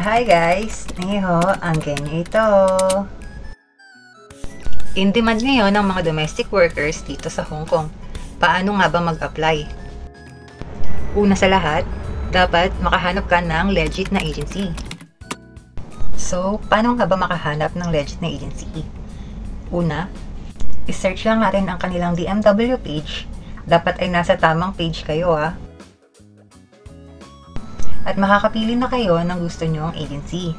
Hi guys! Niho, ang ganyo ito. In demand ngayon ng mga domestic workers dito sa Hong Kong. Paano nga ba mag-apply? Una sa lahat, dapat makahanap ka ng legit na agency. So, paano nga ba makahanap ng legit na agency? Una, i-search lang natin ang kanilang DMW page. Dapat ay nasa tamang page kayo At makakapili na kayo ng gusto nyong agency.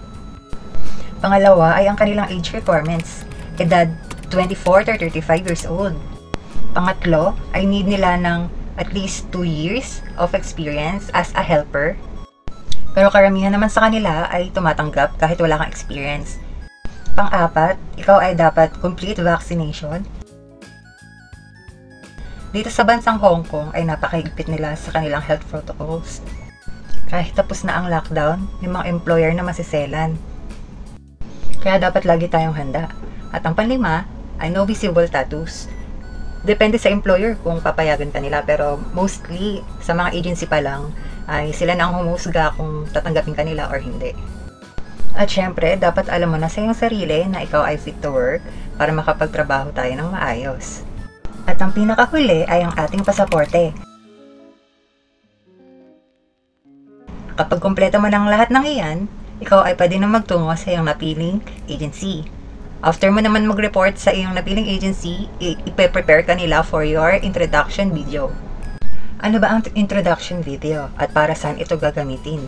Pangalawa ay ang kanilang age requirements. Edad 24 to 35 years old. Pangatlo ay need nila ng at least 2 years of experience as a helper. Pero karamihan naman sa kanila ay tumatanggap kahit wala kang experience. Pang-apat, ikaw ay dapat complete vaccination. Dito sa bansang Hong Kong ay napakahigpit nila sa kanilang health protocols. Kahit tapos na ang lockdown, may mga employer na masiselan. Kaya dapat lagi tayong handa. At ang panlima ay no visible tattoos. Depende sa employer kung papayagan ka nila, pero mostly sa mga agency pa lang ay sila na ang humusga kung tatanggapin ka nila or hindi. At syempre, dapat alam mo na sa iyong sarili na ikaw ay fit to work para makapagtrabaho tayo ng maayos. At ang pinakahuli ay ang ating pasaporte. Kapag kumpleto mo ng lahat ng iyan, ikaw ay pwede na magtungo sa iyong napiling agency. After mo naman mag-report sa iyong napiling agency, ipe-prepare ka nila for your introduction video. Ano ba ang introduction video at para saan ito gagamitin?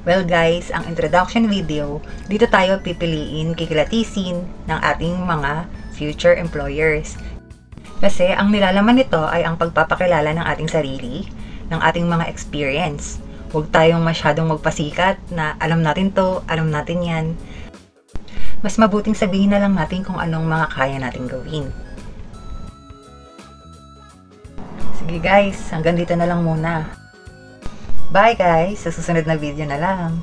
Well guys, ang introduction video, dito tayo pipiliin, kikilatisin ng ating mga future employers. Kasi ang nilalaman nito ay ang pagpapakilala ng ating sarili, ng ating mga experience. Huwag tayong masyadong magpasikat na alam natin to, alam natin yan. Mas mabuting sabihin na lang natin kung anong mga kaya natin gawin. Sige guys, hanggang dito na lang muna. Bye guys, sa susunod na video na lang.